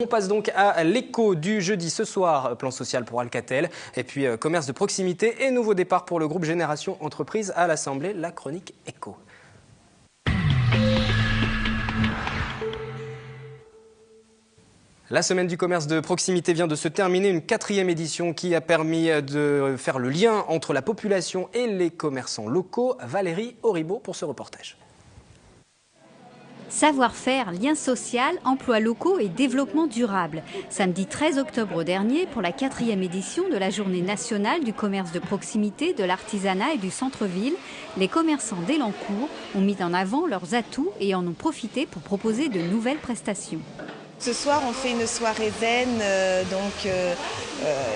On passe donc à l'écho du jeudi ce soir, plan social pour Alcatel, et puis commerce de proximité et nouveau départ pour le groupe Génération Entreprise à l'Assemblée, la chronique écho. La semaine du commerce de proximité vient de se terminer, une 4e édition qui a permis de faire le lien entre la population et les commerçants locaux. Valérie Auribeau pour ce reportage. Savoir-faire, lien social, emplois locaux et développement durable. Samedi 13 octobre dernier, pour la 4e édition de la Journée nationale du commerce de proximité, de l'artisanat et du centre-ville, les commerçants d'Elancourt ont mis en avant leurs atouts et en ont profité pour proposer de nouvelles prestations. Ce soir, on fait une soirée zen,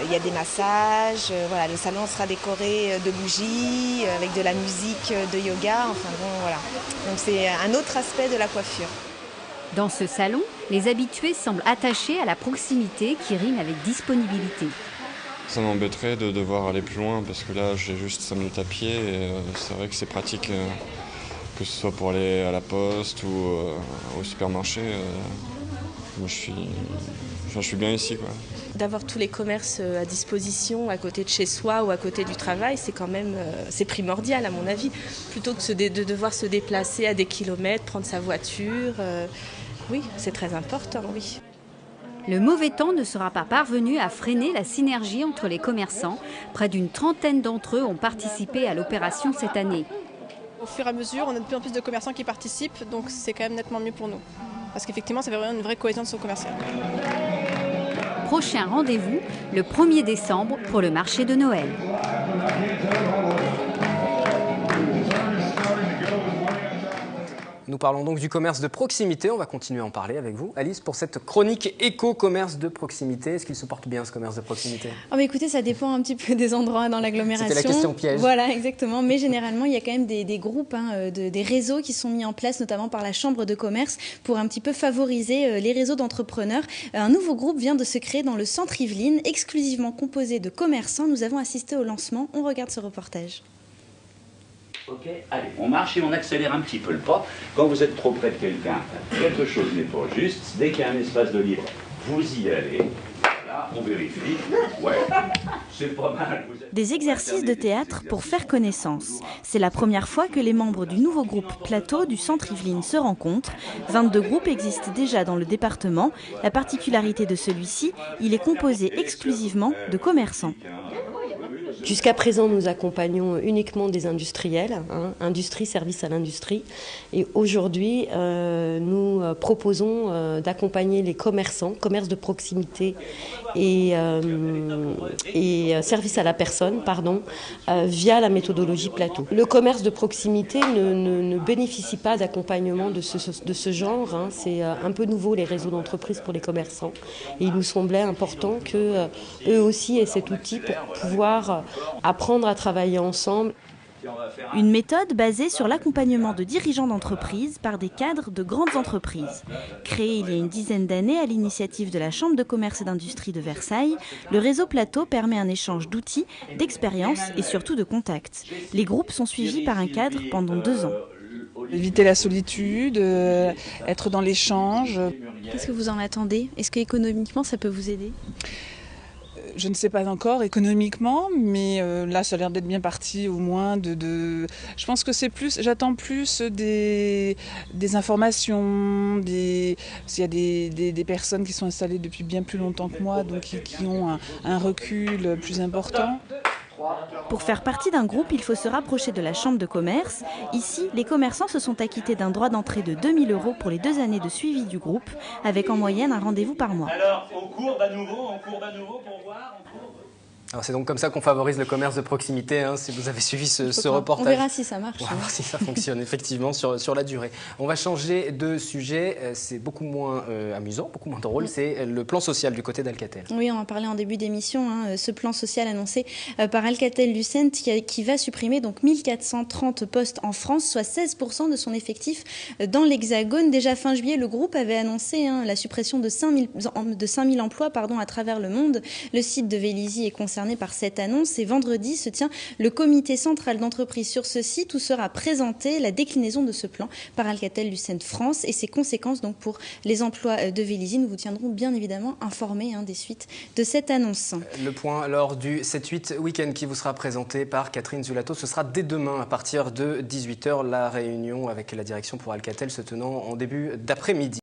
il y a des massages, voilà, le salon sera décoré de bougies, avec de la musique de yoga, enfin bon, voilà. Donc c'est un autre aspect de la coiffure. Dans ce salon, les habitués semblent attachés à la proximité qui rime avec disponibilité. Ça m'embêterait de devoir aller plus loin parce que là j'ai juste 5 minutes à pied et c'est vrai que c'est pratique que ce soit pour aller à la poste ou au supermarché. Moi, je suis bien ici, quoi. D'avoir tous les commerces à disposition à côté de chez soi ou à côté du travail, c'est quand même c'est primordial à mon avis. Plutôt que de devoir se déplacer à des kilomètres, prendre sa voiture, oui, c'est très important, oui. Le mauvais temps ne sera pas parvenu à freiner la synergie entre les commerçants. Près d'une trentaine d'entre eux ont participé à l'opération cette année. Au fur et à mesure, on a de plus en plus de commerçants qui participent, donc c'est quand même nettement mieux pour nous. Parce qu'effectivement, ça fait vraiment une vraie cohésion de son commercial. Prochain rendez-vous, le 1er décembre pour le marché de Noël. Nous parlons donc du commerce de proximité. On va continuer à en parler avec vous, Alice, pour cette chronique éco-commerce de proximité. Est-ce qu'il se porte bien, ce commerce de proximité ? Écoutez, ça dépend un petit peu des endroits dans l'agglomération. C'était la question piège. Voilà, exactement. Mais généralement, il y a quand même des groupes, des réseaux qui sont mis en place, notamment par la Chambre de commerce, pour un petit peu favoriser les réseaux d'entrepreneurs. Un nouveau groupe vient de se créer dans le centre Yvelines, exclusivement composé de commerçants. Nous avons assisté au lancement. On regarde ce reportage. Ok, allez, on marche et on accélère un petit peu le pas. Quand vous êtes trop près de quelqu'un, quelque chose n'est pas juste. Dès qu'il y a un espace de libre, vous y allez. Là, on vérifie. Ouais, c'est pas mal. Des exercices de théâtre pour faire connaissance. C'est la première fois que les membres du nouveau groupe Plateau du centre Yvelines se rencontrent. 22 groupes existent déjà dans le département. La particularité de celui-ci, il est composé exclusivement de commerçants. Jusqu'à présent, nous accompagnons uniquement des industriels, industrie, service à l'industrie. Et aujourd'hui, nous proposons d'accompagner les commerçants, commerce de proximité et service à la personne, via la méthodologie Plateau. Le commerce de proximité ne bénéficie pas d'accompagnement de ce genre. C'est un peu nouveau, les réseaux d'entreprise pour les commerçants. Et il nous semblait important qu'eux aussi aient cet outil pour pouvoir apprendre à travailler ensemble. Une méthode basée sur l'accompagnement de dirigeants d'entreprise par des cadres de grandes entreprises. Créé il y a une dizaine d'années à l'initiative de la Chambre de commerce et d'industrie de Versailles, le réseau Plateau permet un échange d'outils, d'expériences et surtout de contacts. Les groupes sont suivis par un cadre pendant 2 ans. Éviter la solitude, être dans l'échange. Qu'est-ce que vous en attendez ? Est-ce qu'économiquement, ça peut vous aider ? Je ne sais pas encore économiquement, mais là ça a l'air d'être bien parti au moins. Je pense que j'attends plus des informations, s'il y a des personnes qui sont installées depuis bien plus longtemps que moi, donc qui ont un recul plus important. Pour faire partie d'un groupe, il faut se rapprocher de la Chambre de commerce. Ici, les commerçants se sont acquittés d'un droit d'entrée de 2 000 € pour les 2 années de suivi du groupe, avec en moyenne un rendez-vous par mois. Alors, on courbe à nouveau pour voir. Alors c'est donc comme ça qu'on favorise le commerce de proximité, si vous avez suivi ce reportage. On verra si ça marche. On va voir si ça fonctionne effectivement sur la durée. On va changer de sujet, c'est beaucoup moins amusant, beaucoup moins drôle, c'est le plan social du côté d'Alcatel. Oui, on en parlait en début d'émission, ce plan social annoncé par Alcatel-Lucent qui va supprimer donc 1430 postes en France, soit 16% de son effectif dans l'Hexagone. Déjà fin juillet, le groupe avait annoncé la suppression de 5000 emplois à travers le monde. Le site de Vélizy est concerné concernés par cette annonce. Et vendredi se tient le comité central d'entreprise sur ce site où sera présentée la déclinaison de ce plan par Alcatel-Lucent France et ses conséquences donc pour les emplois de Vélizy. Nous vous tiendrons bien évidemment informés des suites de cette annonce. Le point lors du 7-8 week-end qui vous sera présenté par Catherine Zulato. Ce sera dès demain à partir de 18h, la réunion avec la direction pour Alcatel se tenant en début d'après-midi.